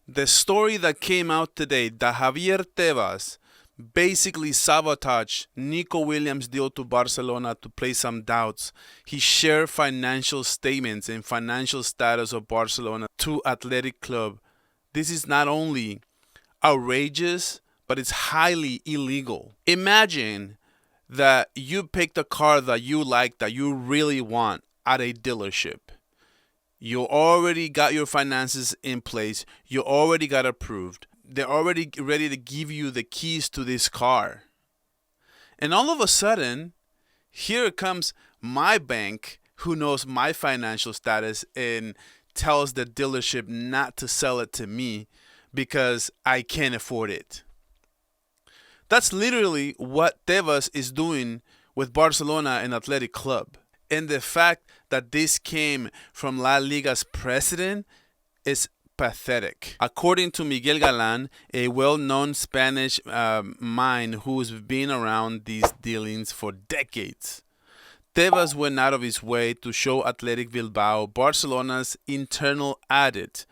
The story that came out today that Javier Tebas basically sabotaged Nico Williams' deal to Barcelona to play some doubts. He shared financial statements and financial status of Barcelona to Athletic Club. This is not only outrageous, but it's highly illegal. Imagine that you picked a car that you like, that you really want at a dealership. You already got your finances in place. You already got approved. They're already ready to give you the keys to this car. And all of a sudden, here comes my bank who knows my financial status and tells the dealership not to sell it to me because I can't afford it. That's literally what Tebas is doing with Barcelona and Athletic Club. And the fact that this came from La Liga's president is pathetic. According to Miguel Galán, a well-known Spanish mind who's been around these dealings for decades, Tebas went out of his way to show Athletic Bilbao Barcelona's internal audit,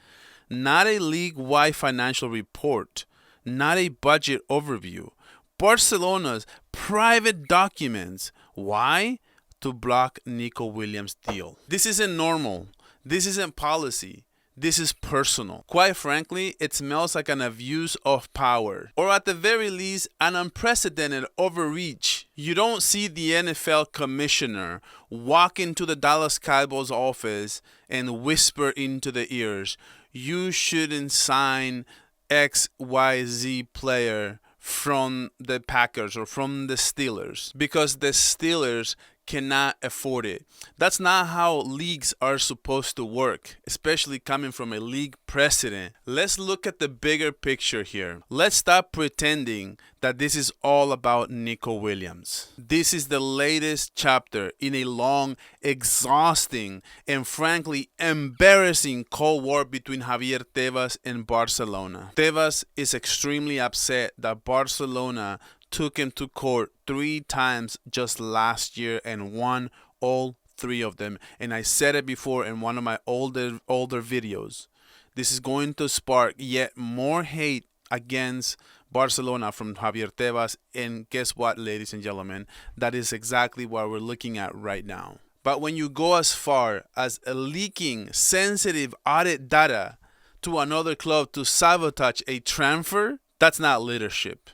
not a league-wide financial report, not a budget overview. Barcelona's private documents. Why? To block Nico Williams' deal. This isn't normal. This isn't policy. This is personal. Quite frankly, it smells like an abuse of power, or at the very least, an unprecedented overreach. You don't see the NFL commissioner walk into the Dallas Cowboys office and whisper into the ears, "You shouldn't sign XYZ player from the Packers or from the Steelers because the Steelers cannot afford it." That's not how leagues are supposed to work, especially coming from a league president. Let's look at the bigger picture here. Let's stop pretending that this is all about Nico Williams. This is the latest chapter in a long, exhausting, and frankly embarrassing Cold War between Javier Tebas and Barcelona. Tebas is extremely upset that Barcelona took him to court 3 times just last year and won all 3 of them. And I said it before in one of my older videos. This is going to spark yet more hate against Barcelona from Javier Tebas. And guess what, ladies and gentlemen? That is exactly what we're looking at right now. But when you go as far as leaking sensitive audit data to another club to sabotage a transfer, that's not leadership.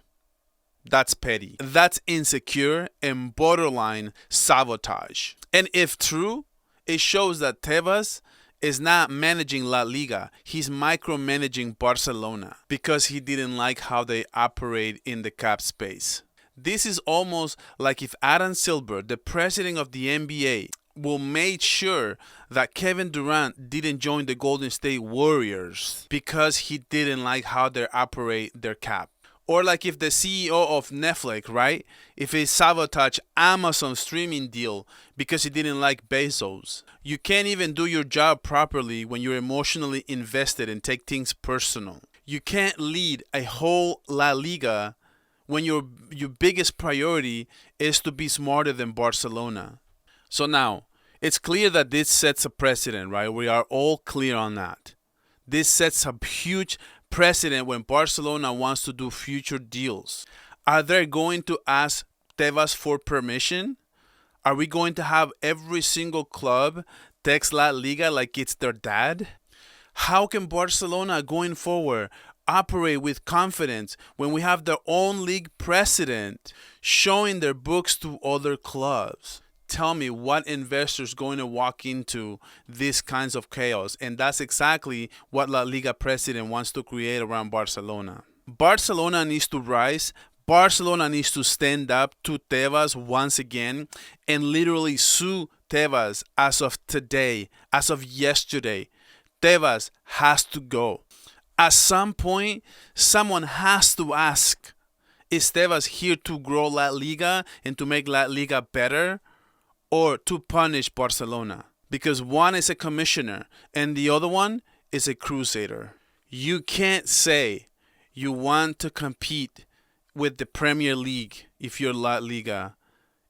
That's petty. That's insecure and borderline sabotage. And if true, it shows that Tebas is not managing La Liga. He's micromanaging Barcelona because he didn't like how they operate in the cap space. This is almost like if Adam Silver, the president of the NBA, will make sure that Kevin Durant didn't join the Golden State Warriors because he didn't like how they operate their cap. Or like if the CEO of Netflix, right? If he sabotaged Amazon's streaming deal because he didn't like Bezos. You can't even do your job properly when you're emotionally invested and take things personal. You can't lead a whole La Liga when your biggest priority is to be smarter than Barcelona. So now, it's clear that this sets a precedent, right? We are all clear on that. This sets a huge precedent when Barcelona wants to do future deals. Are they going to ask Tebas for permission? Are we going to have every single club text La Liga like it's their dad? How can Barcelona going forward operate with confidence when we have their own league president showing their books to other clubs? Tell me what investor's going to walk into these kinds of chaos. And that's exactly what La Liga president wants to create around Barcelona. Barcelona needs to rise. Barcelona needs to stand up to Tebas once again and literally sue Tebas as of today, as of yesterday. Tebas has to go. At some point, someone has to ask, is Tebas here to grow La Liga and to make La Liga better? Or to punish Barcelona? Because one is a commissioner and the other one is a crusader. You can't say you want to compete with the Premier League if you're La Liga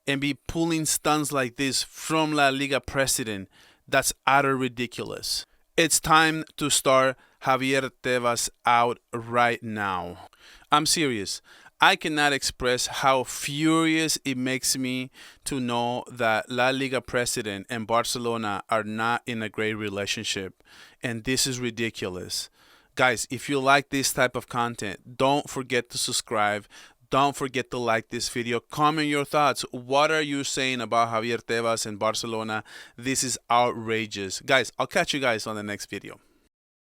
and be pulling stunts like this from La Liga president. That's utter ridiculous. It's time to start Javier Tebas out right now. I'm serious. I cannot express how furious it makes me to know that La Liga president and Barcelona are not in a great relationship. And this is ridiculous. Guys, if you like this type of content, don't forget to subscribe. Don't forget to like this video. Comment your thoughts. What are you saying about Javier Tebas and Barcelona? This is outrageous. Guys, I'll catch you guys on the next video.